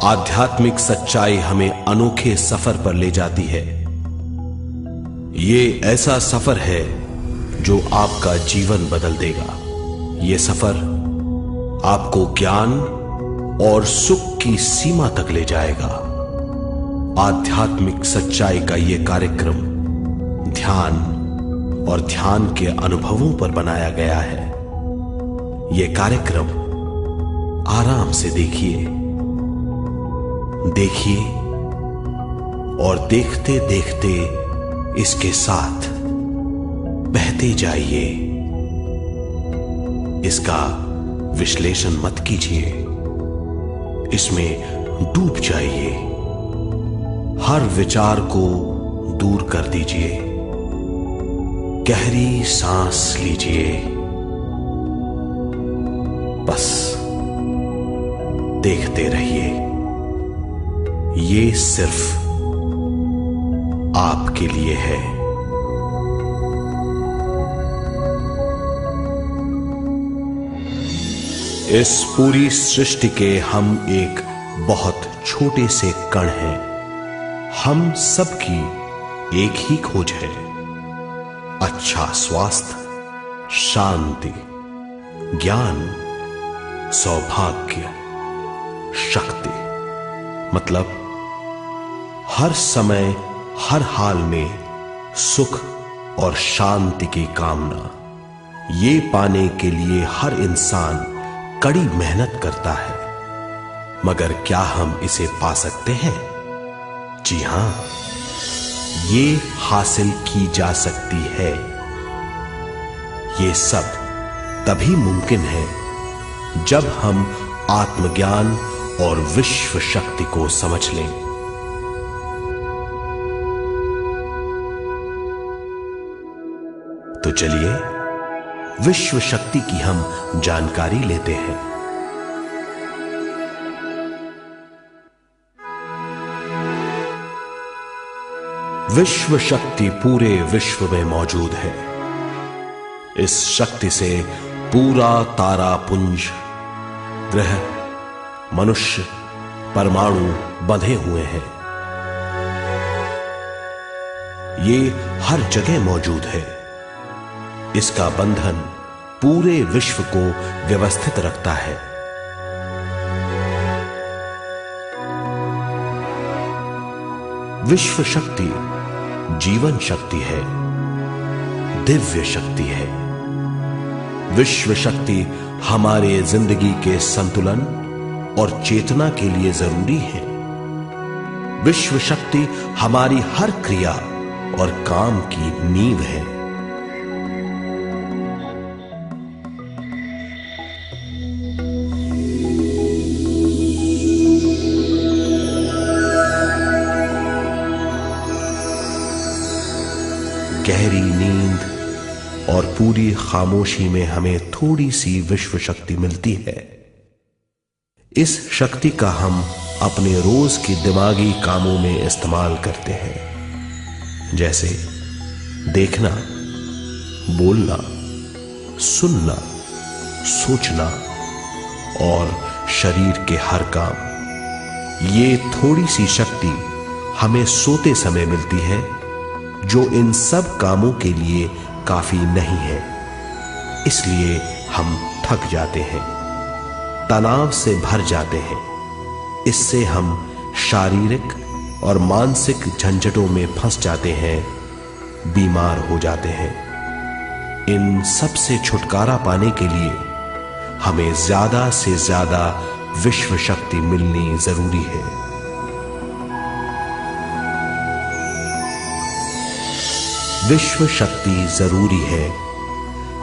आध्यात्मिक सच्चाई हमें अनोखे सफर पर ले जाती है। ये ऐसा सफर है जो आपका जीवन बदल देगा। ये सफर आपको ज्ञान और सुख की सीमा तक ले जाएगा। आध्यात्मिक सच्चाई का यह कार्यक्रम ध्यान और ध्यान के अनुभवों पर बनाया गया है। यह कार्यक्रम आराम से देखिए और देखते देखते इसके साथ बहते जाइए। इसका विश्लेषण मत कीजिए, इसमें डूब जाइए। हर विचार को दूर कर दीजिए। गहरी सांस लीजिए। बस देखते रहिए। ये सिर्फ आपके लिए है। इस पूरी सृष्टि के हम एक बहुत छोटे से कण हैं। हम सबकी एक ही खोज है, अच्छा स्वास्थ्य, शांति, ज्ञान, सौभाग्य, शक्ति। मतलब हर समय हर हाल में सुख और शांति की कामना। ये पाने के लिए हर इंसान कड़ी मेहनत करता है, मगर क्या हम इसे पा सकते हैं? जी हां, ये हासिल की जा सकती है। ये सब तभी मुमकिन है जब हम आत्मज्ञान और विश्व शक्ति को समझ लें। तो चलिए विश्व शक्ति की हम जानकारी लेते हैं। विश्व शक्ति पूरे विश्व में मौजूद है। इस शक्ति से पूरा तारापुंज, ग्रह, मनुष्य, परमाणु बंधे हुए हैं। ये हर जगह मौजूद है। इसका बंधन पूरे विश्व को व्यवस्थित रखता है। विश्व शक्ति जीवन शक्ति है, दिव्य शक्ति है। विश्व शक्ति हमारे जिंदगी के संतुलन और चेतना के लिए जरूरी है। विश्व शक्ति हमारी हर क्रिया और काम की नींव है। गहरी नींद और पूरी खामोशी में हमें थोड़ी सी विश्व शक्ति मिलती है। इस शक्ति का हम अपने रोज की दिमागी कामों में इस्तेमाल करते हैं, जैसे देखना, बोलना, सुनना, सोचना और शरीर के हर काम। ये थोड़ी सी शक्ति हमें सोते समय मिलती है, जो इन सब कामों के लिए काफी नहीं है। इसलिए हम थक जाते हैं, तनाव से भर जाते हैं। इससे हम शारीरिक और मानसिक झंझटों में फंस जाते हैं, बीमार हो जाते हैं। इन सब से छुटकारा पाने के लिए हमें ज्यादा से ज्यादा विश्व शक्ति मिलनी जरूरी है। विश्व शक्ति जरूरी है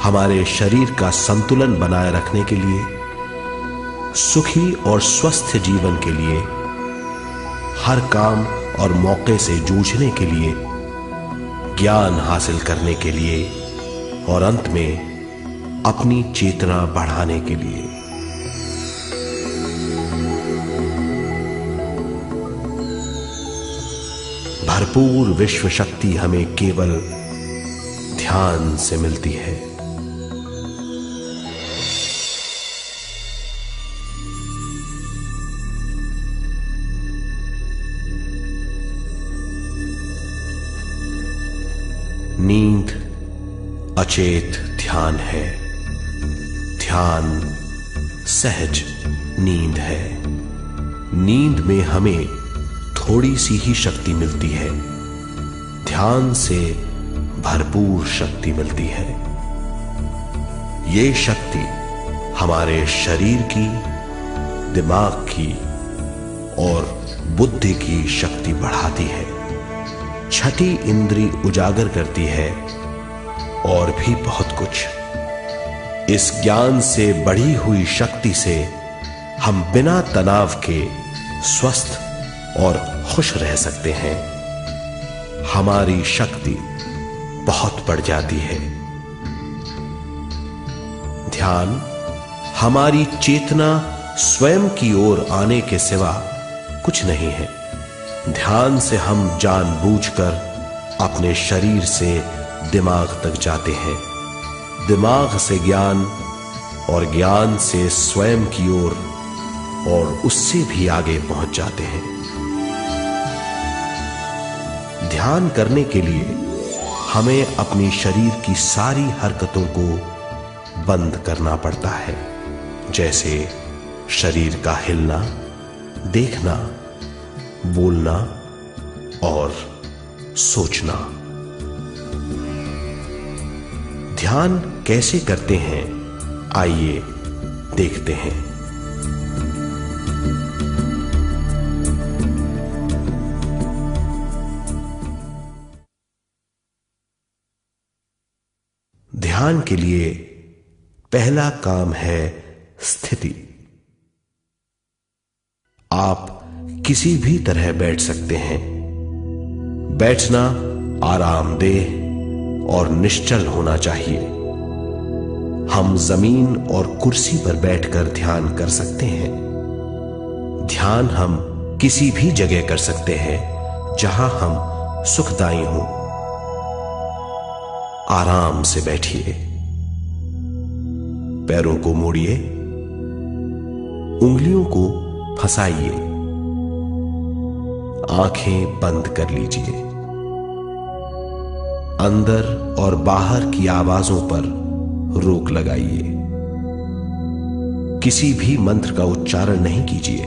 हमारे शरीर का संतुलन बनाए रखने के लिए, सुखी और स्वस्थ जीवन के लिए, हर काम और मौके से जूझने के लिए, ज्ञान हासिल करने के लिए और अंत में अपनी चेतना बढ़ाने के लिए। भरपूर विश्व शक्ति हमें केवल ध्यान से मिलती है। अचेत ध्यान है। ध्यान सहज नींद है। नींद में हमें थोड़ी सी ही शक्ति मिलती है, ध्यान से भरपूर शक्ति मिलती है। ये शक्ति हमारे शरीर की, दिमाग की और बुद्धि की शक्ति बढ़ाती है। छठी इंद्री उजागर करती है और भी बहुत कुछ। इस ज्ञान से बढ़ी हुई शक्ति से हम बिना तनाव के स्वस्थ और खुश रह सकते हैं। हमारी शक्ति बहुत बढ़ जाती है। ध्यान हमारी चेतना स्वयं की ओर आने के सिवा कुछ नहीं है। ध्यान से हम जानबूझकर अपने शरीर से दिमाग तक जाते हैं, दिमाग से ज्ञान और ज्ञान से स्वयं की ओर और उससे भी आगे पहुंच जाते हैं। ध्यान करने के लिए हमें अपनी शरीर की सारी हरकतों को बंद करना पड़ता है, जैसे शरीर का हिलना, देखना, बोलना और सोचना। ध्यान कैसे करते हैं, आइए देखते हैं। ध्यान के लिए पहला काम है स्थिति। आप किसी भी तरह बैठ सकते हैं। बैठना आरामदेह और निश्चल होना चाहिए। हम जमीन और कुर्सी पर बैठकर ध्यान कर सकते हैं। ध्यान हम किसी भी जगह कर सकते हैं जहां हम सुखदायी हों। आराम से बैठिए, पैरों को मोड़िए, उंगलियों को फंसाइए, आंखें बंद कर लीजिए। अंदर और बाहर की आवाजों पर रोक लगाइए। किसी भी मंत्र का उच्चारण नहीं कीजिए।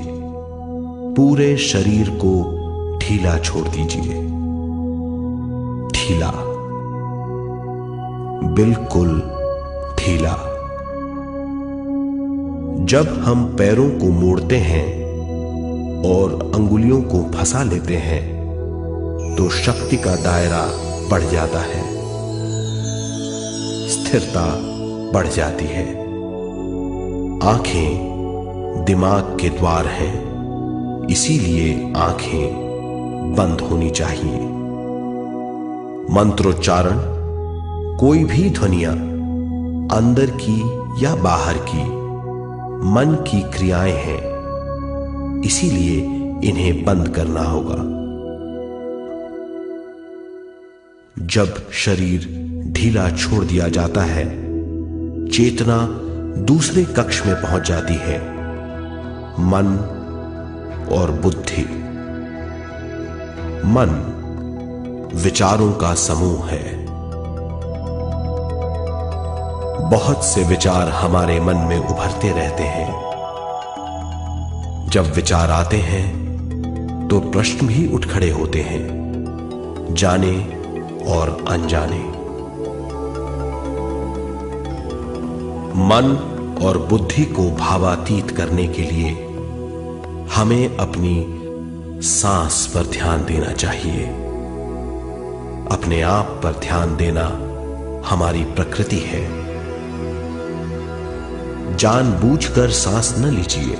पूरे शरीर को ढीला छोड़ दीजिए। ढीला, बिल्कुल ढीला। जब हम पैरों को मोड़ते हैं और अंगुलियों को फंसा लेते हैं तो शक्ति का दायरा बढ़ जाता है, स्थिरता बढ़ जाती है। आंखें दिमाग के द्वार हैं, इसीलिए आंखें बंद होनी चाहिए। मंत्रोच्चारण, कोई भी ध्वनियां अंदर की या बाहर की मन की क्रियाएं हैं, इसीलिए इन्हें बंद करना होगा। जब शरीर ढीला छोड़ दिया जाता है, चेतना दूसरे कक्ष में पहुंच जाती है, मन और बुद्धि। मन विचारों का समूह है। बहुत से विचार हमारे मन में उभरते रहते हैं। जब विचार आते हैं तो प्रश्न भी उठ खड़े होते हैं, जाने और अनजाने। मन और बुद्धि को भावातीत करने के लिए हमें अपनी सांस पर ध्यान देना चाहिए। अपने आप पर ध्यान देना हमारी प्रकृति है। जानबूझकर सांस न लीजिए।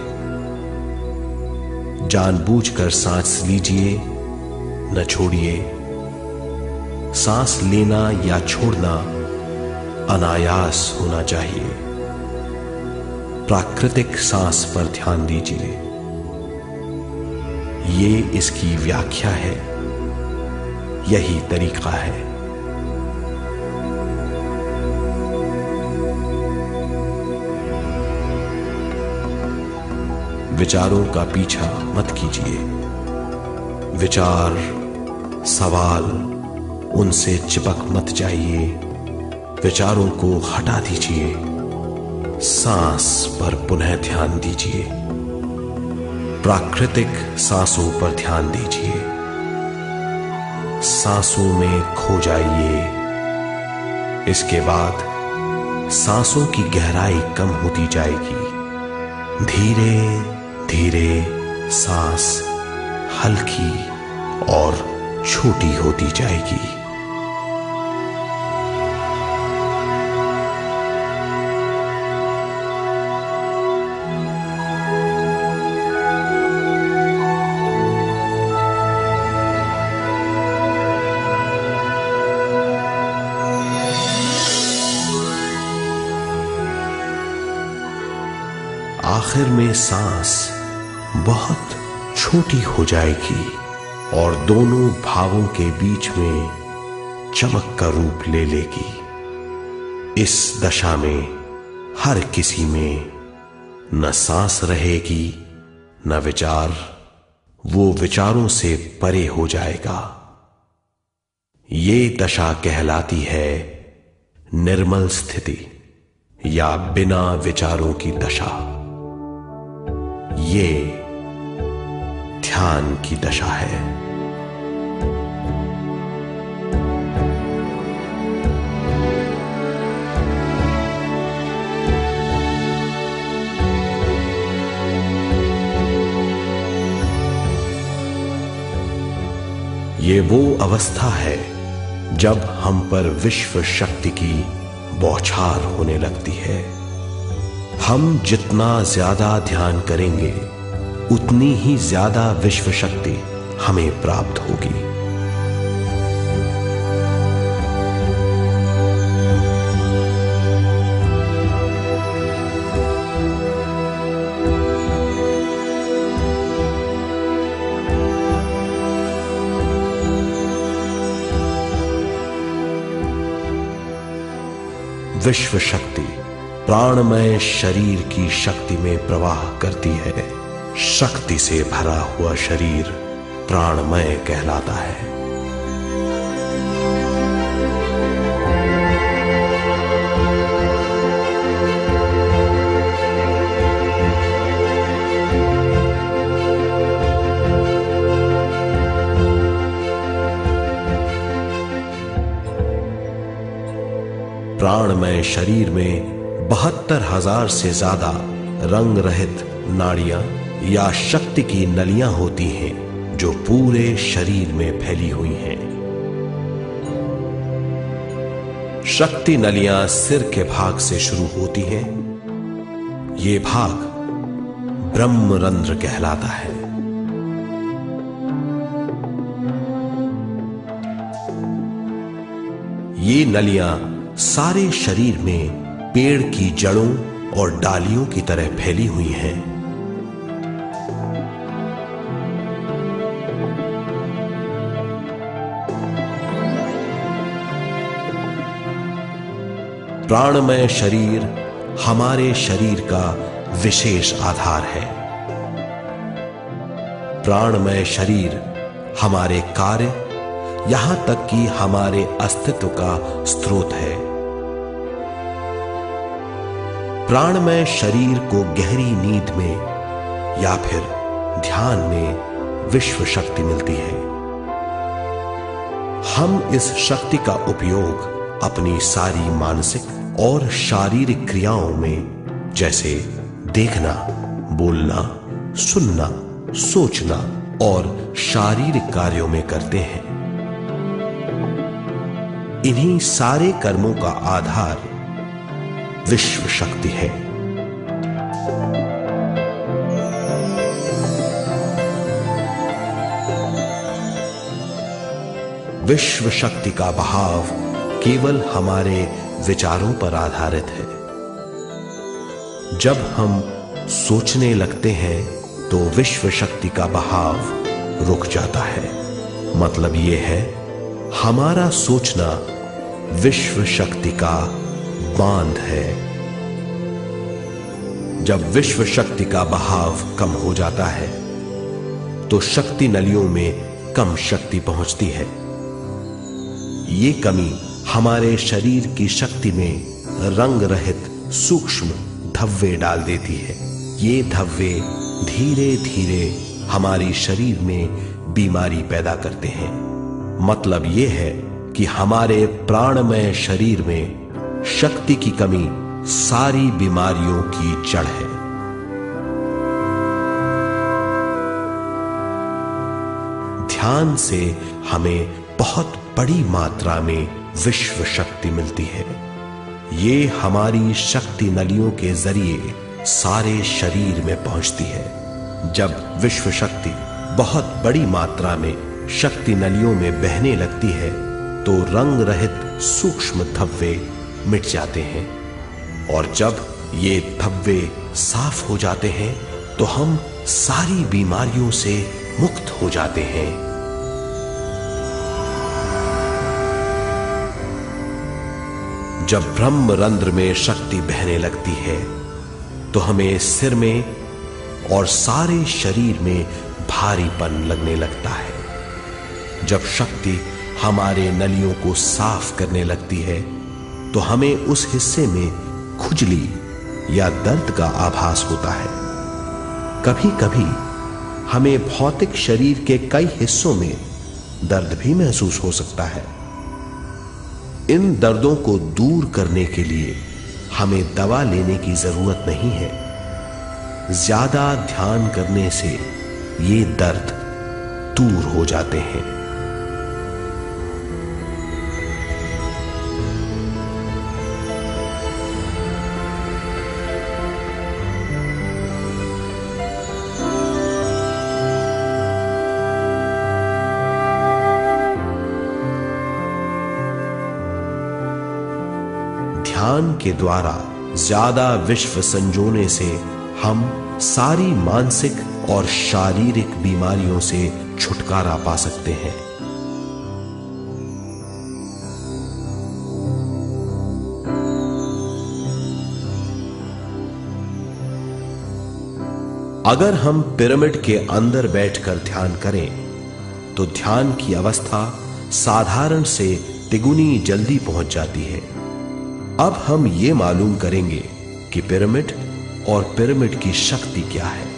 जानबूझकर सांस लीजिए, न छोड़िए। सांस लेना या छोड़ना अनायास होना चाहिए। प्राकृतिक सांस पर ध्यान दीजिए। ये इसकी व्याख्या है, यही तरीका है। विचारों का पीछा मत कीजिए। विचार, सवाल, उनसे चिपक मत जाइए। विचारों को हटा दीजिए, सांस पर पुनः ध्यान दीजिए, प्राकृतिक सांसों पर ध्यान दीजिए, सांसों में खो जाइए। इसके बाद सांसों की गहराई कम होती जाएगी। धीरे धीरे सांस हल्की और छोटी होती जाएगी। आखिर में सांस बहुत छोटी हो जाएगी और दोनों भावों के बीच में चमक का रूप ले लेगी। इस दशा में हर किसी में न सांस रहेगी न विचार, वो विचारों से परे हो जाएगा। ये दशा कहलाती है निर्मल स्थिति या बिना विचारों की दशा। ये ध्यान की दशा है। ये वो अवस्था है जब हम पर विश्व शक्ति की बौछार होने लगती है। हम जितना ज्यादा ध्यान करेंगे उतनी ही ज्यादा विश्व शक्ति हमें प्राप्त होगी। विश्व शक्ति प्राणमय शरीर की शक्ति में प्रवाह करती है। शक्ति से भरा हुआ शरीर प्राणमय कहलाता है। प्राणमय शरीर में 72,000 से ज्यादा रंग रहित नाड़ियां या शक्ति की नलियां होती हैं जो पूरे शरीर में फैली हुई हैं। शक्ति नलियां सिर के भाग से शुरू होती हैं। ये भाग ब्रह्मरंध्र कहलाता है। ये नलियां सारे शरीर में पेड़ की जड़ों और डालियों की तरह फैली हुई हैं। प्राणमय शरीर हमारे शरीर का विशेष आधार है। प्राणमय शरीर हमारे कार्य यहां तक कि हमारे अस्तित्व का स्रोत है। प्राणमय शरीर को गहरी नींद में या फिर ध्यान में विश्व शक्ति मिलती है। हम इस शक्ति का उपयोग अपनी सारी मानसिक और शारीरिक क्रियाओं में, जैसे देखना, बोलना, सुनना, सोचना और शारीरिक कार्यों में करते हैं। इन्हीं सारे कर्मों का आधार विश्व शक्ति है। विश्व शक्ति का बहाव केवल हमारे विचारों पर आधारित है। जब हम सोचने लगते हैं तो विश्व शक्ति का बहाव रुक जाता है। मतलब यह है, हमारा सोचना विश्व शक्ति का बांध है। जब विश्व शक्ति का बहाव कम हो जाता है तो शक्ति नलियों में कम शक्ति पहुंचती है। ये कमी हमारे शरीर की शक्ति में रंग रहित सूक्ष्म धब्बे डाल देती है। ये धब्बे धीरे धीरे हमारे शरीर में बीमारी पैदा करते हैं। मतलब यह है कि हमारे प्राणमय शरीर में शक्ति की कमी सारी बीमारियों की जड़ है। ध्यान से हमें बहुत बड़ी मात्रा में विश्व शक्ति मिलती है। ये हमारी शक्ति नलियों के जरिए सारे शरीर में पहुंचती है। जब विश्व शक्ति बहुत बड़ी मात्रा में शक्ति नलियों में बहने लगती है तो रंग रहित सूक्ष्म धब्बे मिट जाते हैं, और जब ये धब्बे साफ हो जाते हैं तो हम सारी बीमारियों से मुक्त हो जाते हैं। जब ब्रह्म रंध्र में शक्ति बहने लगती है तो हमें सिर में और सारे शरीर में भारीपन लगने लगता है। जब शक्ति हमारे नलियों को साफ करने लगती है तो हमें उस हिस्से में खुजली या दर्द का आभास होता है। कभी कभी हमें भौतिक शरीर के कई हिस्सों में दर्द भी महसूस हो सकता है। इन दर्दों को दूर करने के लिए हमें दवा लेने की जरूरत नहीं है। ज्यादा ध्यान करने से ये दर्द दूर हो जाते हैं। ध्यान के द्वारा ज्यादा विश्व संजोने से हम सारी मानसिक और शारीरिक बीमारियों से छुटकारा पा सकते हैं। अगर हम पिरामिड के अंदर बैठकर ध्यान करें तो ध्यान की अवस्था साधारण से तिगुनी जल्दी पहुंच जाती है। अब हम ये मालूम करेंगे कि पिरामिड और पिरामिड की शक्ति क्या है।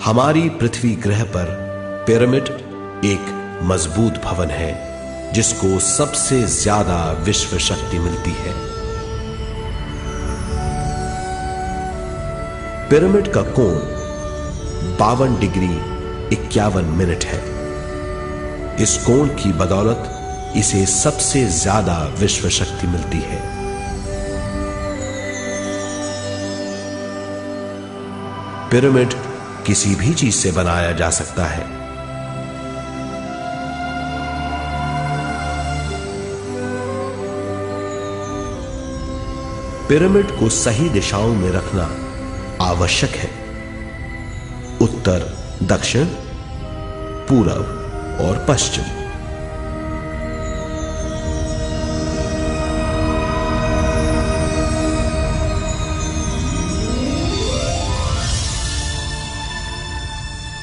हमारी पृथ्वी ग्रह पर पिरामिड एक मजबूत भवन है जिसको सबसे ज्यादा विश्व शक्ति मिलती है। पिरामिड का कोण 52 डिग्री 51 मिनट है। इस कोण की बदौलत इसे सबसे ज्यादा विश्व शक्ति मिलती है। पिरामिड किसी भी चीज से बनाया जा सकता है। पिरामिड को सही दिशाओं में रखना आवश्यक है। उत्तर, दक्षिण, पूरब और पश्चिम।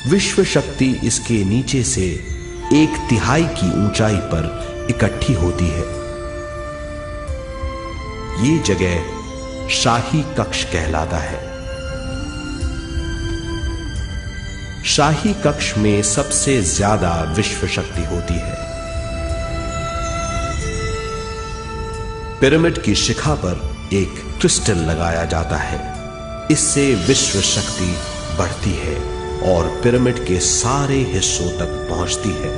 विश्व शक्ति इसके नीचे से 1/3 की ऊंचाई पर इकट्ठी होती है। ये जगह शाही कक्ष कहलाता है। शाही कक्ष में सबसे ज्यादा विश्व शक्ति होती है। पिरामिड की शिखा पर एक क्रिस्टल लगाया जाता है। इससे विश्व शक्ति बढ़ती है और पिरामिड के सारे हिस्सों तक पहुंचती है।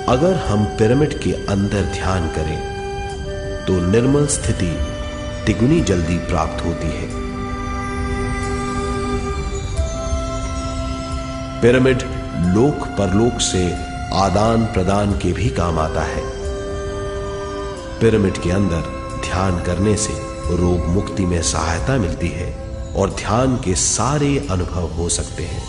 अगर हम पिरामिड के अंदर ध्यान करें तो निर्मल स्थिति तिगुनी जल्दी प्राप्त होती है। पिरामिड लोक परलोक से आदान प्रदान के भी काम आता है। पिरामिड के अंदर ध्यान करने से रोग मुक्ति में सहायता मिलती है और ध्यान के सारे अनुभव हो सकते हैं।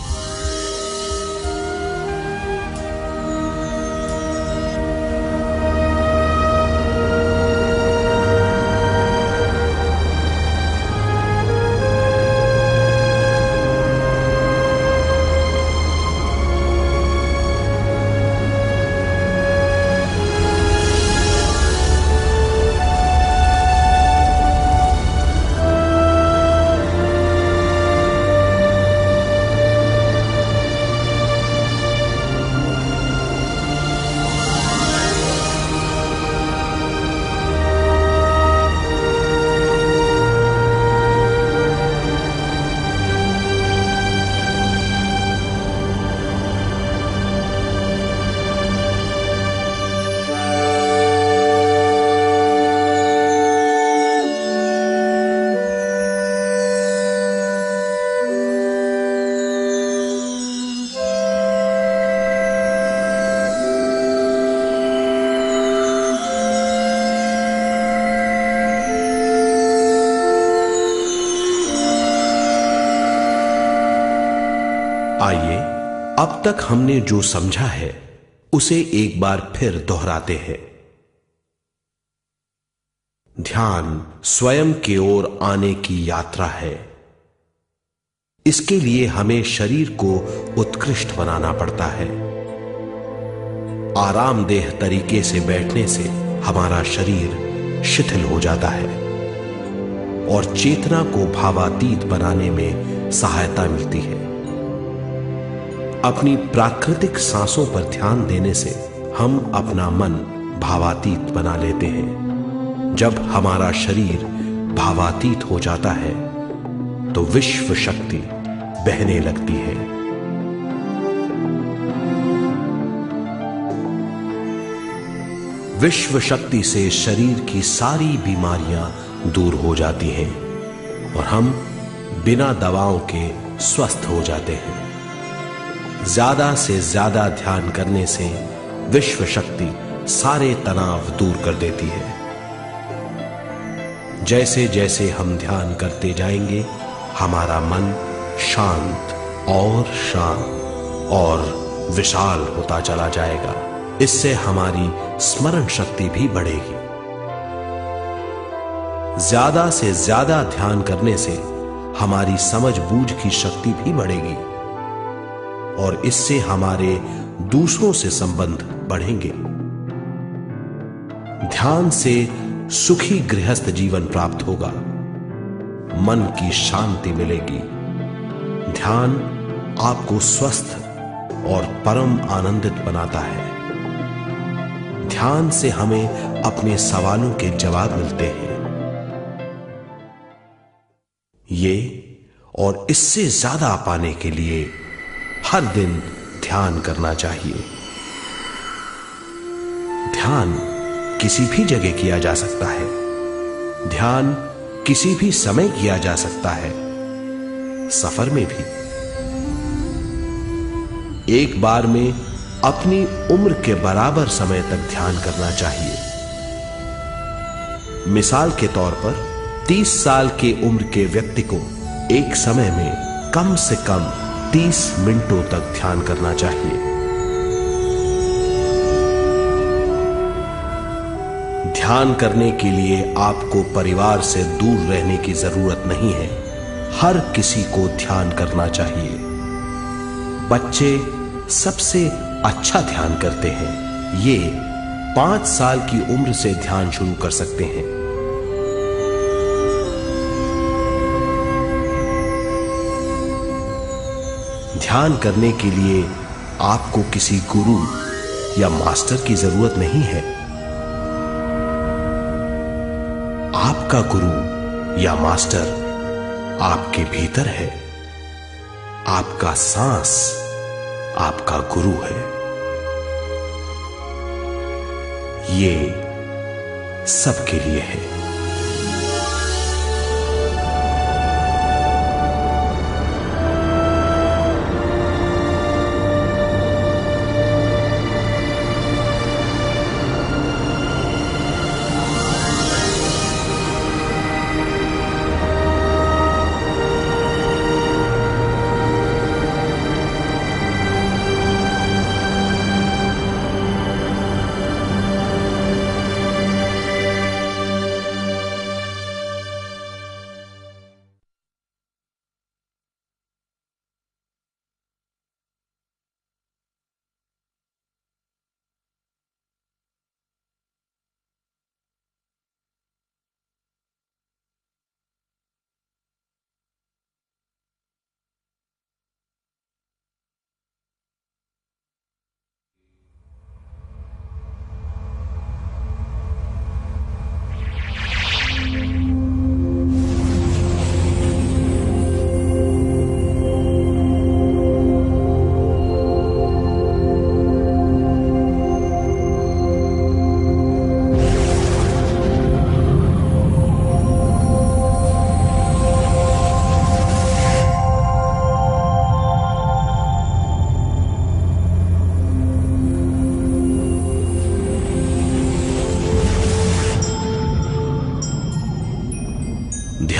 आइए अब तक हमने जो समझा है उसे एक बार फिर दोहराते हैं। ध्यान स्वयं की ओर आने की यात्रा है। इसके लिए हमें शरीर को उत्कृष्ट बनाना पड़ता है। आरामदेह तरीके से बैठने से हमारा शरीर शिथिल हो जाता है और चेतना को भावातीत बनाने में सहायता मिलती है। अपनी प्राकृतिक सांसों पर ध्यान देने से हम अपना मन भावातीत बना लेते हैं। जब हमारा शरीर भावातीत हो जाता है तो विश्व शक्ति बहने लगती है। विश्व शक्ति से शरीर की सारी बीमारियां दूर हो जाती हैं और हम बिना दवाओं के स्वस्थ हो जाते हैं। ज्यादा से ज्यादा ध्यान करने से विश्व शक्ति सारे तनाव दूर कर देती है। जैसे जैसे हम ध्यान करते जाएंगे हमारा मन शांत और विशाल होता चला जाएगा। इससे हमारी स्मरण शक्ति भी बढ़ेगी। ज्यादा से ज्यादा ध्यान करने से हमारी समझ बूझ की शक्ति भी बढ़ेगी और इससे हमारे दूसरों से संबंध बढ़ेंगे। ध्यान से सुखी गृहस्थ जीवन प्राप्त होगा, मन की शांति मिलेगी। ध्यान आपको स्वस्थ और परम आनंदित बनाता है। ध्यान से हमें अपने सवालों के जवाब मिलते हैं। ये और इससे ज्यादा पाने के लिए हर दिन ध्यान करना चाहिए। ध्यान किसी भी जगह किया जा सकता है। ध्यान किसी भी समय किया जा सकता है, सफर में भी। एक बार में अपनी उम्र के बराबर समय तक ध्यान करना चाहिए। मिसाल के तौर पर 30 साल के उम्र के व्यक्ति को एक समय में कम से कम 30 मिनटों तक ध्यान करना चाहिए। ध्यान करने के लिए आपको परिवार से दूर रहने की जरूरत नहीं है। हर किसी को ध्यान करना चाहिए। बच्चे सबसे अच्छा ध्यान करते हैं। ये 5 साल की उम्र से ध्यान शुरू कर सकते हैं। ध्यान करने के लिए आपको किसी गुरु या मास्टर की जरूरत नहीं है। आपका गुरु या मास्टर आपके भीतर है। आपका सांस आपका गुरु है। ये सबके लिए है।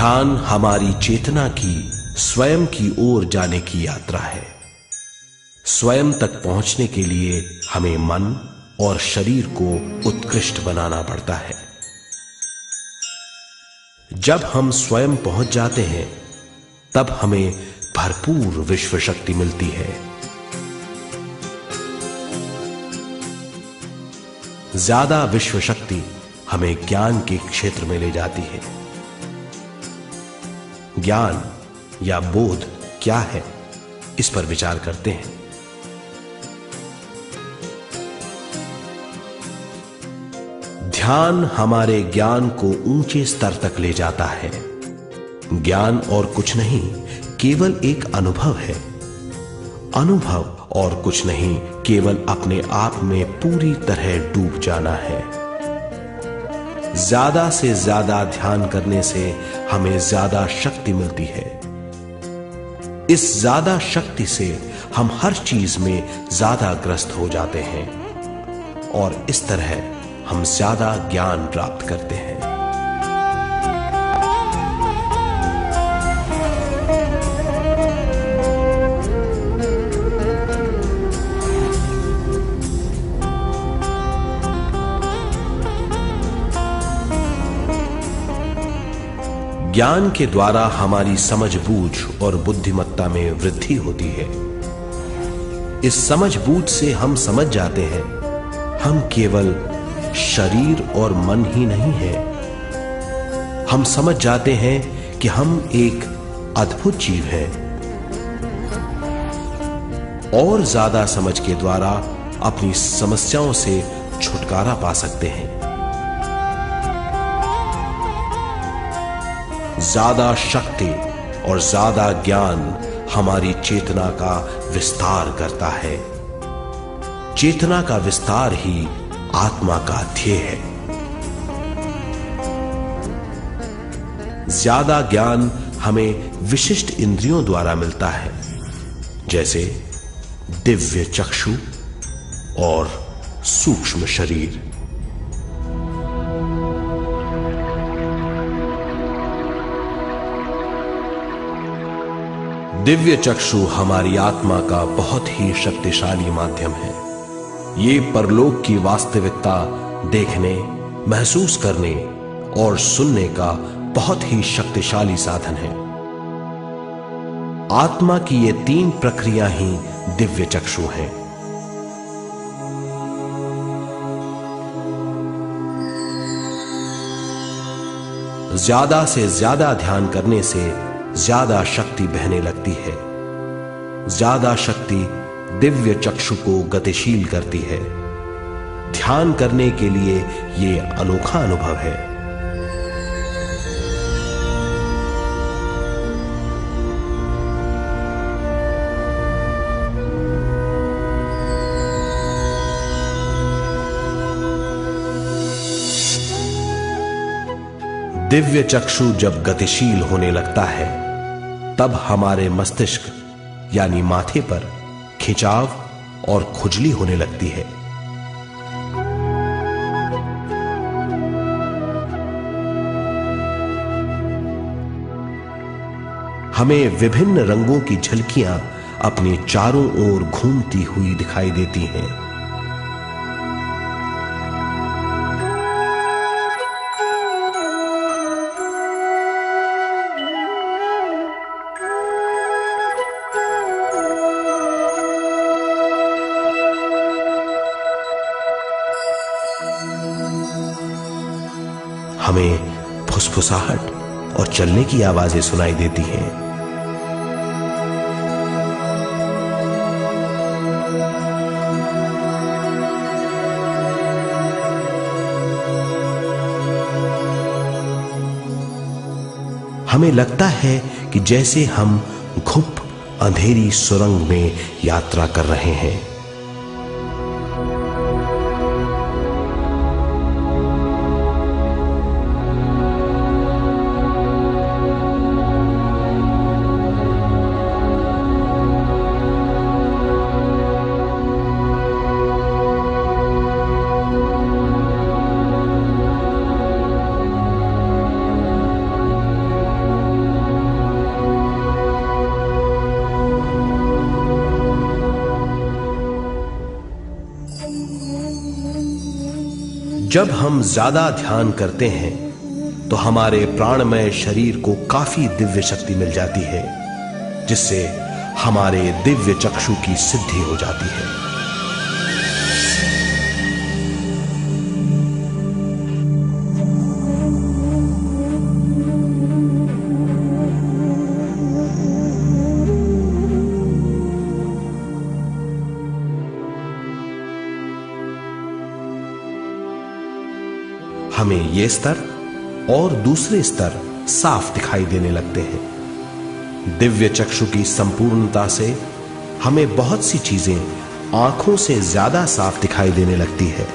ध्यान हमारी चेतना की स्वयं की ओर जाने की यात्रा है। स्वयं तक पहुंचने के लिए हमें मन और शरीर को उत्कृष्ट बनाना पड़ता है। जब हम स्वयं पहुंच जाते हैं तब हमें भरपूर विश्व शक्ति मिलती है। ज्यादा विश्व शक्ति हमें ज्ञान के क्षेत्र में ले जाती है। ज्ञान या बोध क्या है, इस पर विचार करते हैं। ध्यान हमारे ज्ञान को ऊंचे स्तर तक ले जाता है। ज्ञान और कुछ नहीं, केवल एक अनुभव है। अनुभव और कुछ नहीं, केवल अपने आप में पूरी तरह डूब जाना है। ज्यादा से ज्यादा ध्यान करने से हमें ज्यादा शक्ति मिलती है। इस ज्यादा शक्ति से हम हर चीज में ज्यादा ग्रस्त हो जाते हैं और इस तरह हम ज्यादा ज्ञान प्राप्त करते हैं। ज्ञान के द्वारा हमारी समझबूझ और बुद्धिमत्ता में वृद्धि होती है। इस समझबूझ से हम समझ जाते हैं हम केवल शरीर और मन ही नहीं है। हम समझ जाते हैं कि हम एक अद्भुत जीव हैं और ज्यादा समझ के द्वारा अपनी समस्याओं से छुटकारा पा सकते हैं। ज्यादा शक्ति और ज्यादा ज्ञान हमारी चेतना का विस्तार करता है। चेतना का विस्तार ही आत्मा का ध्येय है। ज्यादा ज्ञान हमें विशिष्ट इंद्रियों द्वारा मिलता है, जैसे दिव्य चक्षु और सूक्ष्म शरीर। दिव्य चक्षु हमारी आत्मा का बहुत ही शक्तिशाली माध्यम है। ये परलोक की वास्तविकता देखने, महसूस करने और सुनने का बहुत ही शक्तिशाली साधन है। आत्मा की ये तीन प्रक्रिया ही दिव्य चक्षु हैं। ज्यादा से ज्यादा ध्यान करने से ज्यादा शक्ति बहने लगती है। ज्यादा शक्ति दिव्य चक्षु को गतिशील करती है। ध्यान करने के लिए यह अनोखा अनुभव है। दिव्य चक्षु जब गतिशील होने लगता है तब हमारे मस्तिष्क यानी माथे पर खिंचाव और खुजली होने लगती है। हमें विभिन्न रंगों की झलकियां अपने चारों ओर घूमती हुई दिखाई देती हैं। हमें फुसफुसाहट और चलने की आवाजें सुनाई देती हैं। हमें लगता है कि जैसे हम घुप अंधेरी सुरंग में यात्रा कर रहे हैं। जब हम ज्यादा ध्यान करते हैं तो हमारे प्राणमय शरीर को काफी दिव्य शक्ति मिल जाती है, जिससे हमारे दिव्य चक्षु की सिद्धि हो जाती है। हमें ये स्तर और दूसरे स्तर साफ दिखाई देने लगते हैं। दिव्य चक्षु की संपूर्णता से हमें बहुत सी चीजें आंखों से ज्यादा साफ दिखाई देने लगती है।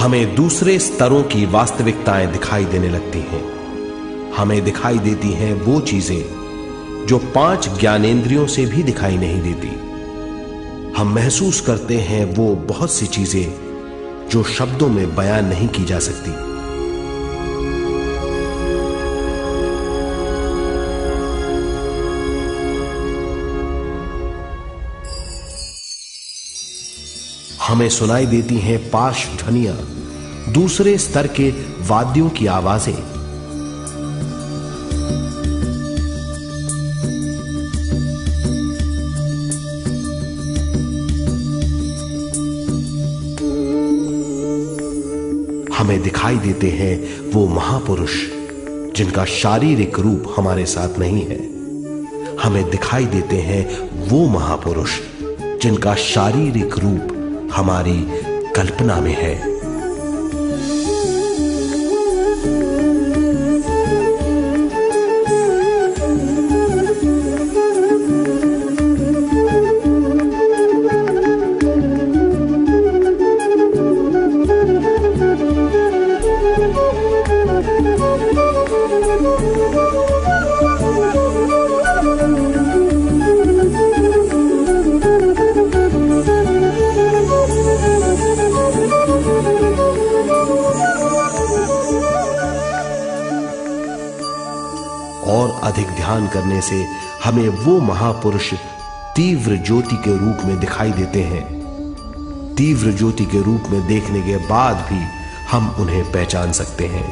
हमें दूसरे स्तरों की वास्तविकताएं दिखाई देने लगती हैं। हमें दिखाई देती हैं वो चीजें जो 5 ज्ञानेंद्रियों से भी दिखाई नहीं देती। हम महसूस करते हैं वो बहुत सी चीजें जो शब्दों में बयान नहीं की जा सकती। हमें सुनाई देती हैं पार्श्व ध्वनियां, दूसरे स्तर के वाद्यों की आवाजें। हमें दिखाई देते हैं वो महापुरुष जिनका शारीरिक रूप हमारे साथ नहीं है। हमें दिखाई देते हैं वो महापुरुष जिनका शारीरिक रूप हमारी कल्पना में है। और अधिक ध्यान करने से हमें वो महापुरुष तीव्र ज्योति के रूप में दिखाई देते हैं। तीव्र ज्योति के रूप में देखने के बाद भी हम उन्हें पहचान सकते हैं।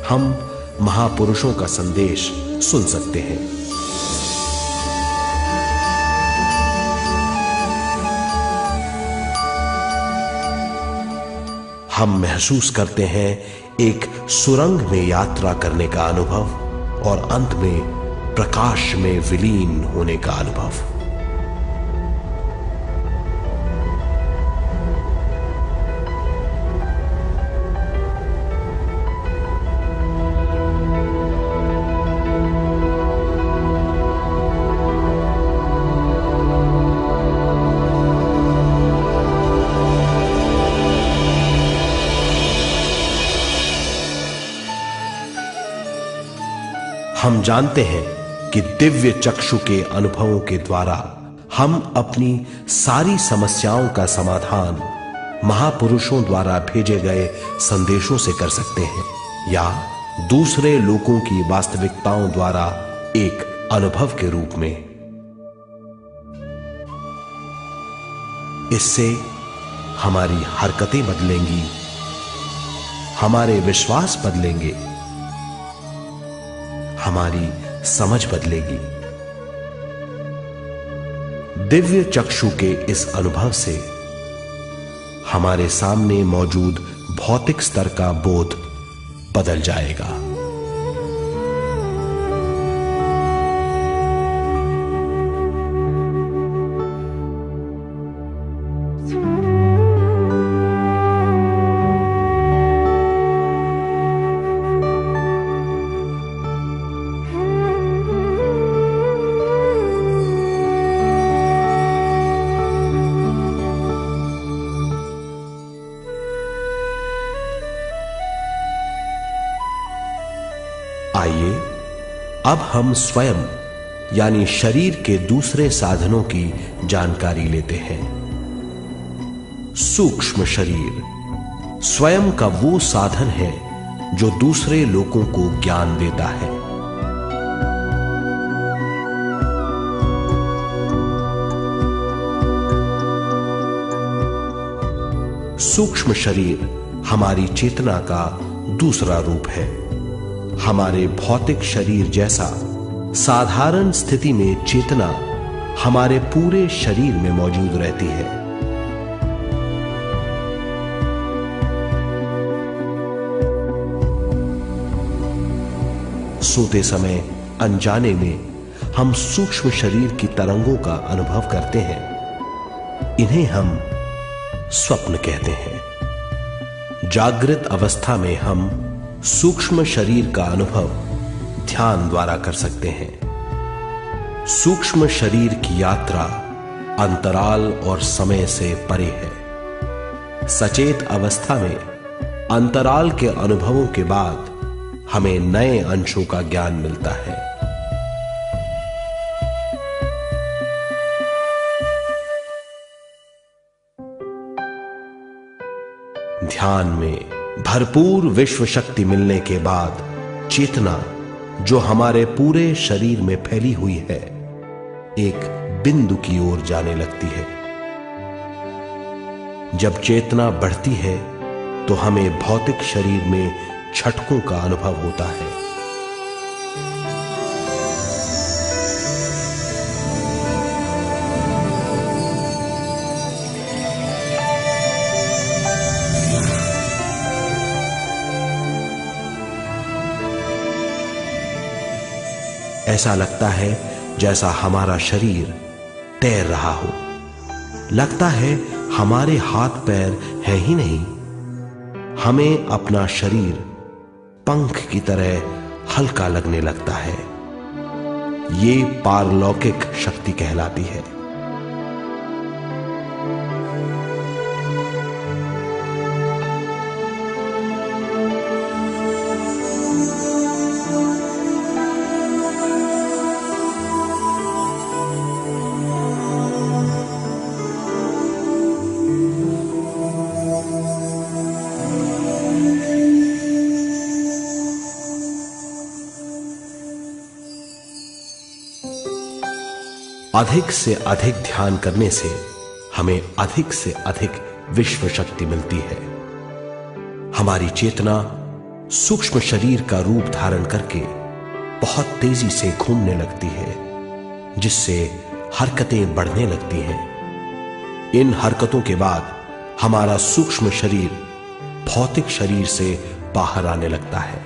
हम महापुरुषों का संदेश सुन सकते हैं। हम महसूस करते हैं एक सुरंग में यात्रा करने का अनुभव और अंत में प्रकाश में विलीन होने का अनुभव। हम जानते हैं कि दिव्य चक्षु के अनुभवों के द्वारा हम अपनी सारी समस्याओं का समाधान महापुरुषों द्वारा भेजे गए संदेशों से कर सकते हैं, या दूसरे लोगों की वास्तविकताओं द्वारा एक अनुभव के रूप में। इससे हमारी हरकतें बदलेंगी, हमारे विश्वास बदलेंगे, हमारी समझ बदलेगी। दिव्य चक्षु के इस अनुभव से हमारे सामने मौजूद भौतिक स्तर का बोध बदल जाएगा। आइए अब हम स्वयं यानी शरीर के दूसरे साधनों की जानकारी लेते हैं। सूक्ष्म शरीर स्वयं का वो साधन है जो दूसरे लोगों को ज्ञान देता है। सूक्ष्म शरीर हमारी चेतना का दूसरा रूप है। हमारे भौतिक शरीर जैसा साधारण स्थिति में चेतना हमारे पूरे शरीर में मौजूद रहती है। सोते समय अनजाने में हम सूक्ष्म शरीर की तरंगों का अनुभव करते हैं। इन्हें हम स्वप्न कहते हैं। जागृत अवस्था में हम सूक्ष्म शरीर का अनुभव ध्यान द्वारा कर सकते हैं। सूक्ष्म शरीर की यात्रा अंतराल और समय से परे है। सचेत अवस्था में अंतराल के अनुभवों के बाद हमें नए अंशों का ज्ञान मिलता है। ध्यान में भरपूर विश्व शक्ति मिलने के बाद चेतना जो हमारे पूरे शरीर में फैली हुई है, एक बिंदु की ओर जाने लगती है। जब चेतना बढ़ती है तो हमें भौतिक शरीर में झटकों का अनुभव होता है। ऐसा लगता है जैसा हमारा शरीर तैर रहा हो। लगता है हमारे हाथ पैर हैं ही नहीं। हमें अपना शरीर पंख की तरह हल्का लगने लगता है। ये पारलौकिक शक्ति कहलाती है। अधिक से अधिक ध्यान करने से हमें अधिक से अधिक विश्व शक्ति मिलती है। हमारी चेतना सूक्ष्म शरीर का रूप धारण करके बहुत तेजी से घूमने लगती है, जिससे हरकतें बढ़ने लगती हैं। इन हरकतों के बाद हमारा सूक्ष्म शरीर भौतिक शरीर से बाहर आने लगता है।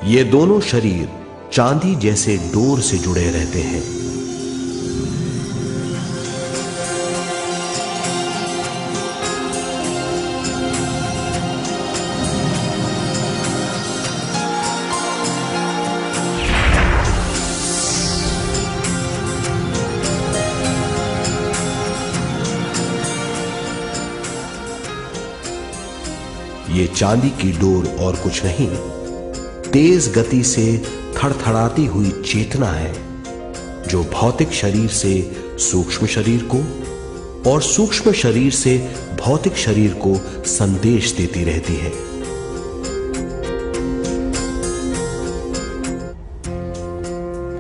ये दोनों शरीर चांदी जैसे डोर से जुड़े रहते हैं। ये चांदी की डोर और कुछ नहीं, तेज गति से थड़थड़ाती हुई चेतना है, जो भौतिक शरीर से सूक्ष्म शरीर को और सूक्ष्म शरीर से भौतिक शरीर को संदेश देती रहती है।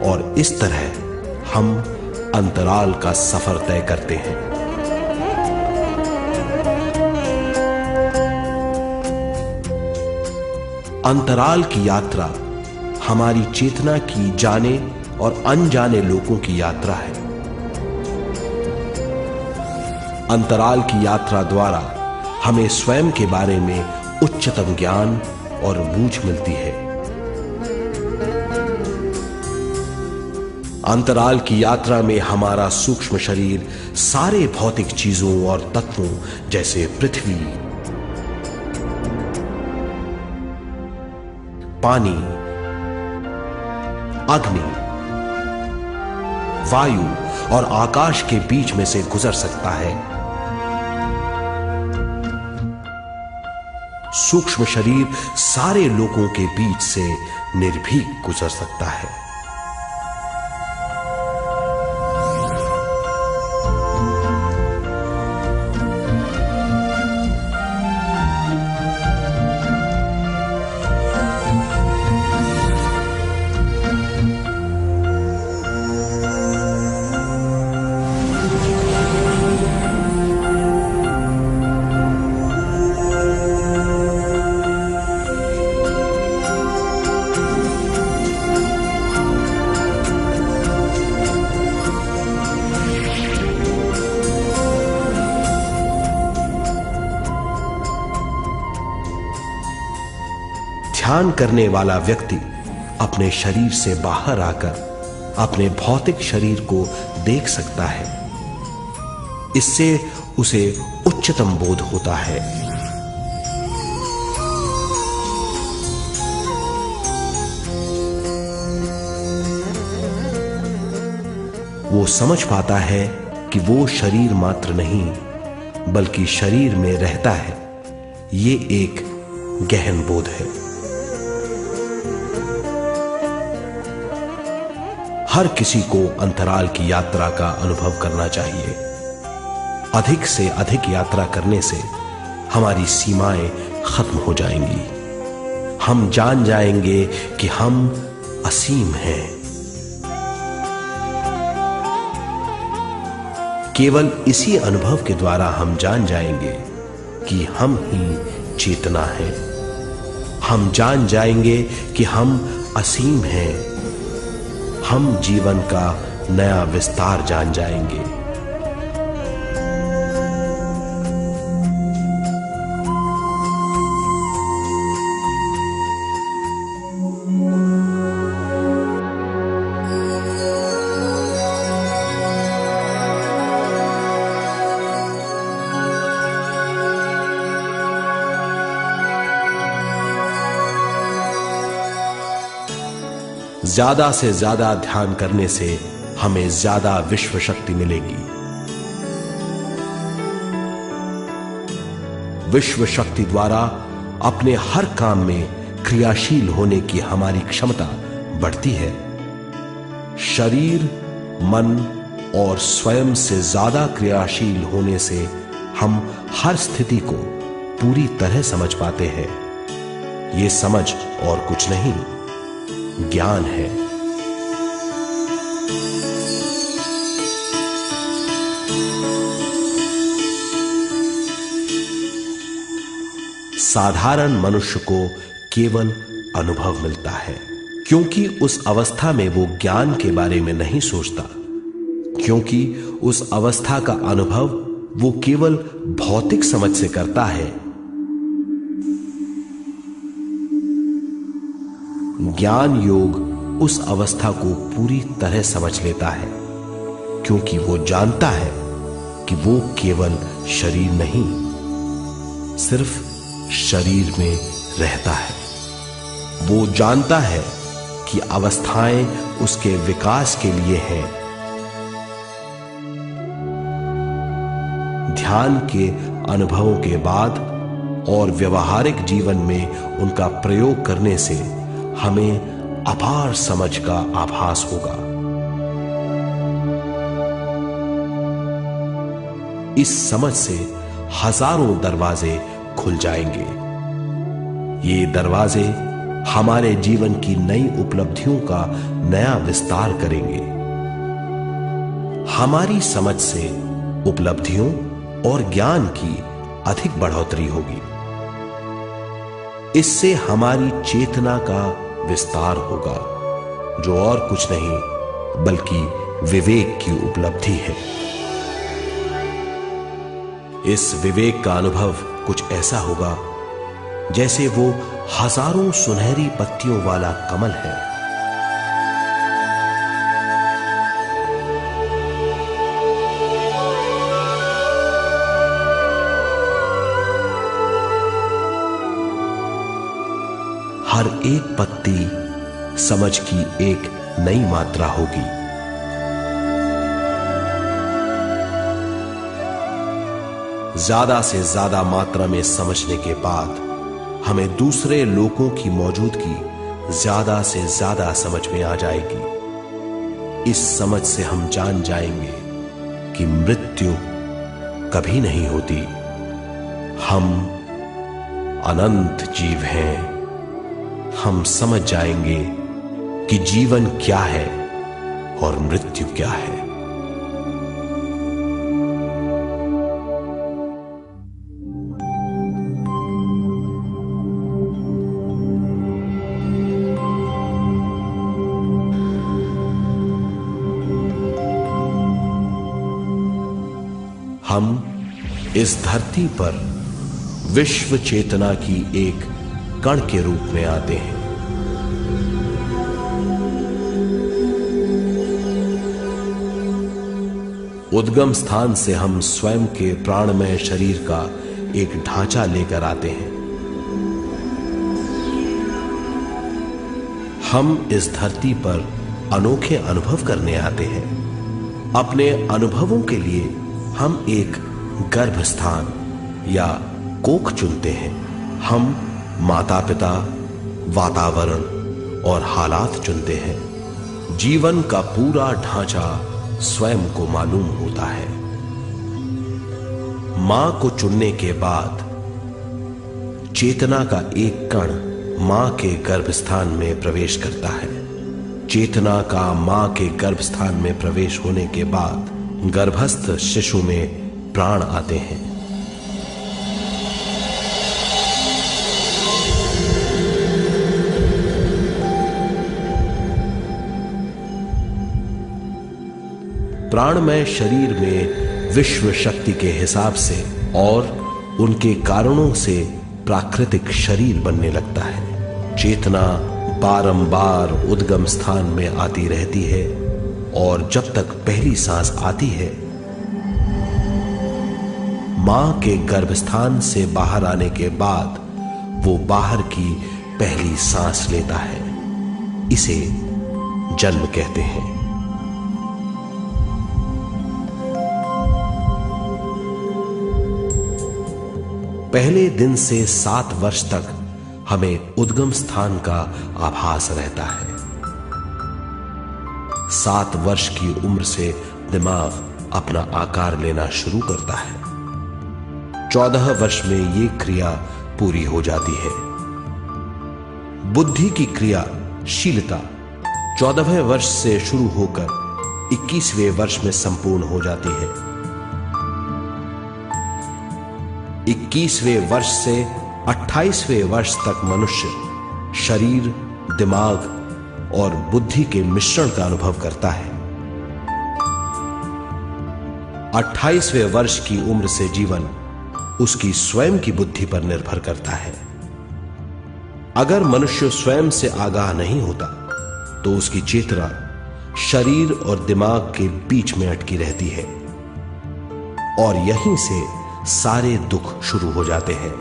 और इस तरह हम अंतराल का सफर तय करते हैं। अंतराल की यात्रा हमारी चेतना की जाने और अनजाने लोगों की यात्रा है। अंतराल की यात्रा द्वारा हमें स्वयं के बारे में उच्चतम ज्ञान और बूझ मिलती है। अंतराल की यात्रा में हमारा सूक्ष्म शरीर सारे भौतिक चीजों और तत्वों जैसे पृथ्वी, पानी, अग्नि, वायु और आकाश के बीच में से गुजर सकता है। सूक्ष्म शरीर सारे लोगों के बीच से निर्भीक गुजर सकता है। ध्यान करने वाला व्यक्ति अपने शरीर से बाहर आकर अपने भौतिक शरीर को देख सकता है। इससे उसे उच्चतम बोध होता है। वो समझ पाता है कि वो शरीर मात्र नहीं बल्कि शरीर में रहता है। ये एक गहन बोध है। हर किसी को अंतराल की यात्रा का अनुभव करना चाहिए। अधिक से अधिक यात्रा करने से हमारी सीमाएं खत्म हो जाएंगी। हम जान जाएंगे कि हम असीम हैं। केवल इसी अनुभव के द्वारा हम जान जाएंगे कि हम ही चेतना हैं। हम जान जाएंगे कि हम असीम हैं। हम जीवन का नया विस्तार जान जाएंगे। ज्यादा से ज्यादा ध्यान करने से हमें ज्यादा विश्व शक्ति मिलेगी। विश्व शक्ति द्वारा अपने हर काम में क्रियाशील होने की हमारी क्षमता बढ़ती है। शरीर, मन और स्वयं से ज्यादा क्रियाशील होने से हम हर स्थिति को पूरी तरह समझ पाते हैं। ये समझ और कुछ नहीं, ज्ञान है। साधारण मनुष्य को केवल अनुभव मिलता है, क्योंकि उस अवस्था में वो ज्ञान के बारे में नहीं सोचता, क्योंकि उस अवस्था का अनुभव वो केवल भौतिक समझ से करता है। ज्ञान योग उस अवस्था को पूरी तरह समझ लेता है, क्योंकि वो जानता है कि वो केवल शरीर नहीं, सिर्फ शरीर में रहता है। वो जानता है कि अवस्थाएं उसके विकास के लिए हैं। ध्यान के अनुभवों के बाद और व्यवहारिक जीवन में उनका प्रयोग करने से हमें अपार समझ का आभास होगा। इस समझ से हजारों दरवाजे खुल जाएंगे। ये दरवाजे हमारे जीवन की नई उपलब्धियों का नया विस्तार करेंगे। हमारी समझ से उपलब्धियों और ज्ञान की अधिक बढ़ोतरी होगी। इससे हमारी चेतना का विस्तार होगा, जो और कुछ नहीं बल्कि विवेक की उपलब्धि है। इस विवेक का अनुभव कुछ ऐसा होगा जैसे वो हजारों सुनहरी पत्तियों वाला कमल है। हर एक पत्ती समझ की एक नई मात्रा होगी। ज्यादा से ज्यादा मात्रा में समझने के बाद हमें दूसरे लोगों की मौजूदगी ज्यादा से ज्यादा समझ में आ जाएगी। इस समझ से हम जान जाएंगे कि मृत्यु कभी नहीं होती। हम अनंत जीव हैं। हम समझ जाएंगे कि जीवन क्या है और मृत्यु क्या है। हम इस धरती पर विश्व चेतना की एक कण के रूप में आते हैं। उद्गम स्थान से हम स्वयं के प्राणमय शरीर का एक ढांचा लेकर आते हैं। हम इस धरती पर अनोखे अनुभव करने आते हैं। अपने अनुभवों के लिए हम एक गर्भ स्थान या कोख चुनते हैं। हम माता पिता, वातावरण और हालात चुनते हैं। जीवन का पूरा ढांचा स्वयं को मालूम होता है। मां को चुनने के बाद चेतना का एक कण मां के गर्भस्थान में प्रवेश करता है। चेतना का मां के गर्भस्थान में प्रवेश होने के बाद गर्भस्थ शिशु में प्राण आते हैं। प्राणमय शरीर में विश्व शक्ति के हिसाब से और उनके कारणों से प्राकृतिक शरीर बनने लगता है। चेतना बारंबार उद्गम स्थान में आती रहती है और जब तक पहली सांस आती है, मां के गर्भस्थान से बाहर आने के बाद वो बाहर की पहली सांस लेता है। इसे जन्म कहते हैं। पहले दिन से 7 वर्ष तक हमें उद्गम स्थान का आभास रहता है। 7 वर्ष की उम्र से दिमाग अपना आकार लेना शुरू करता है। 14 वर्ष में यह क्रिया पूरी हो जाती है। बुद्धि की क्रियाशीलता 14वें वर्ष से शुरू होकर 21वें वर्ष में संपूर्ण हो जाती है। 21वें वर्ष से 28वें वर्ष तक मनुष्य शरीर, दिमाग और बुद्धि के मिश्रण का अनुभव करता है। 28वें वर्ष की उम्र से जीवन उसकी स्वयं की बुद्धि पर निर्भर करता है। अगर मनुष्य स्वयं से आगाह नहीं होता तो उसकी चेतना शरीर और दिमाग के बीच में अटकी रहती है और यहीं से सारे दुख शुरू हो जाते हैं।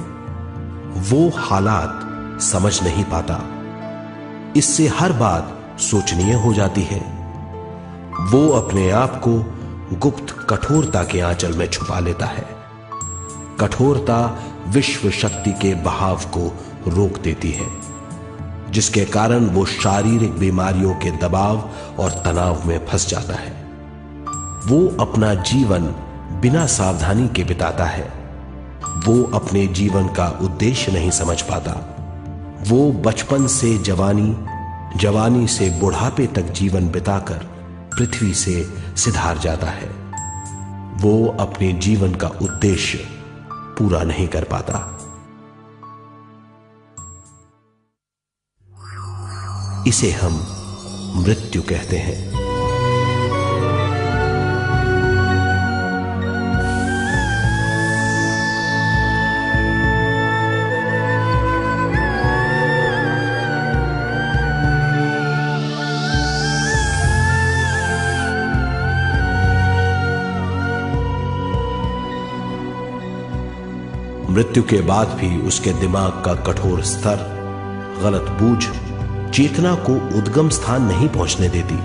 वो हालात समझ नहीं पाता, इससे हर बात सोचनीय हो जाती है। वो अपने आप को गुप्त कठोरता के आंचल में छुपा लेता है। कठोरता विश्व शक्ति के बहाव को रोक देती है, जिसके कारण वो शारीरिक बीमारियों के दबाव और तनाव में फंस जाता है। वो अपना जीवन बिना सावधानी के बिताता है। वो अपने जीवन का उद्देश्य नहीं समझ पाता। वो बचपन से जवानी, जवानी से बुढ़ापे तक जीवन बिताकर पृथ्वी से सिधार जाता है। वो अपने जीवन का उद्देश्य पूरा नहीं कर पाता। इसे हम मृत्यु कहते हैं। मृत्यु के बाद भी उसके दिमाग का कठोर स्तर, गलत बूझ चेतना को उद्गम स्थान नहीं पहुंचने देती।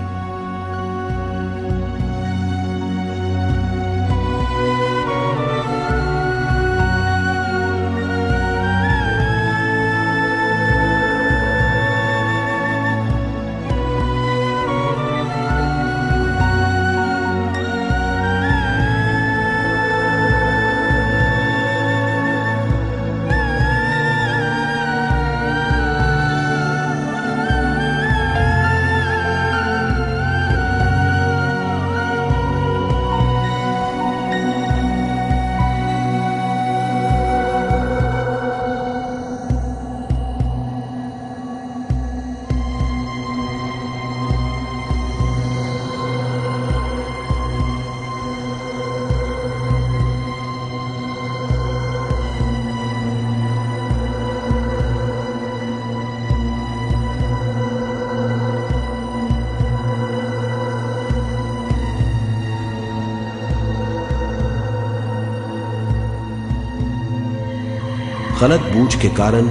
गलत बूझ के कारण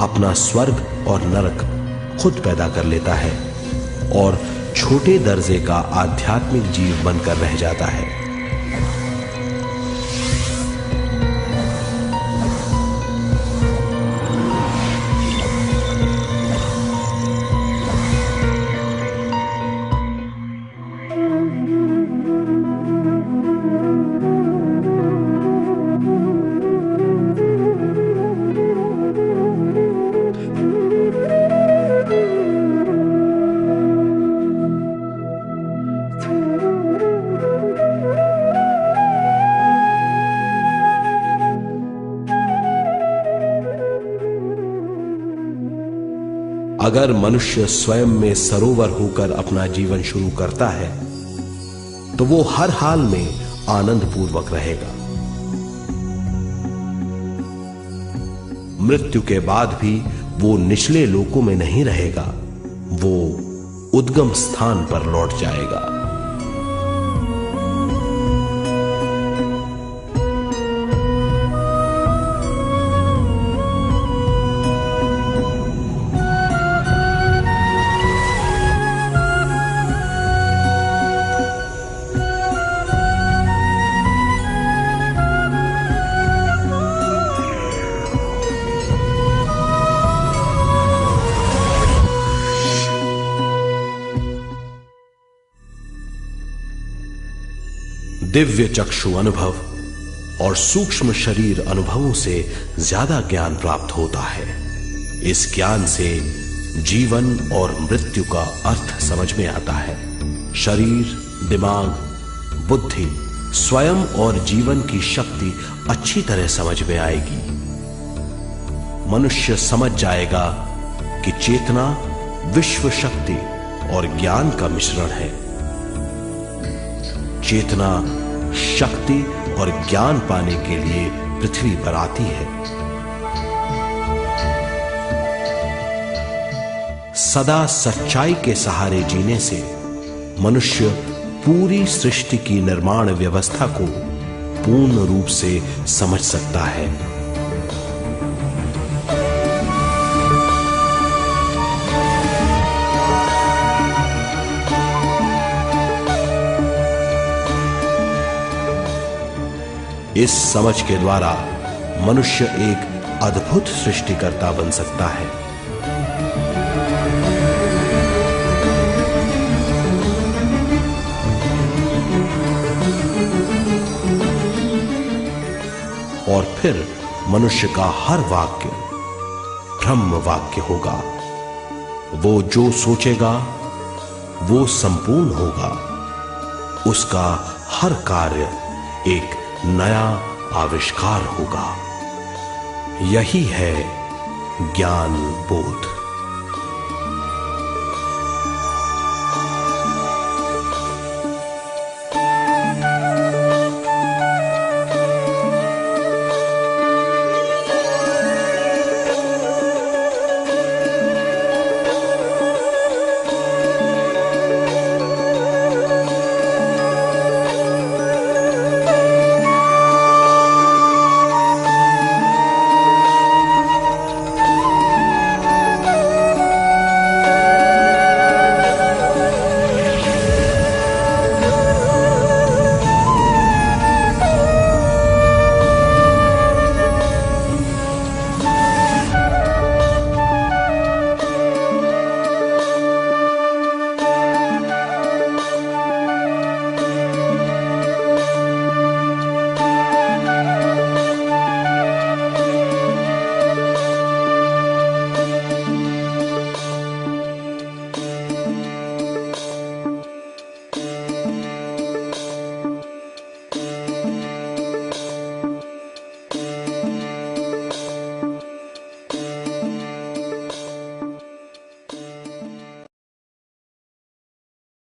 अपना स्वर्ग और नरक खुद पैदा कर लेता है और छोटे दर्जे का आध्यात्मिक जीव बनकर रह जाता है। अगर मनुष्य स्वयं में सरोवर होकर अपना जीवन शुरू करता है तो वो हर हाल में आनंद पूर्वक रहेगा। मृत्यु के बाद भी वो निचले लोकों में नहीं रहेगा, वो उद्गम स्थान पर लौट जाएगा। दिव्य चक्षु अनुभव और सूक्ष्म शरीर अनुभवों से ज्यादा ज्ञान प्राप्त होता है। इस ज्ञान से जीवन और मृत्यु का अर्थ समझ में आता है। शरीर, दिमाग, बुद्धि, स्वयं और जीवन की शक्ति अच्छी तरह समझ में आएगी। मनुष्य समझ जाएगा कि चेतना विश्व शक्ति और ज्ञान का मिश्रण है। चेतना शक्ति और ज्ञान पाने के लिए पृथ्वी पर आती है। सदा सच्चाई के सहारे जीने से मनुष्य पूरी सृष्टि की निर्माण व्यवस्था को पूर्ण रूप से समझ सकता है। इस समझ के द्वारा मनुष्य एक अद्भुत सृष्टिकर्ता बन सकता है। और फिर मनुष्य का हर वाक्य ब्रह्म वाक्य होगा। वो जो सोचेगा वो संपूर्ण होगा। उसका हर कार्य एक नया आविष्कार होगा। यही है ज्ञान बोध।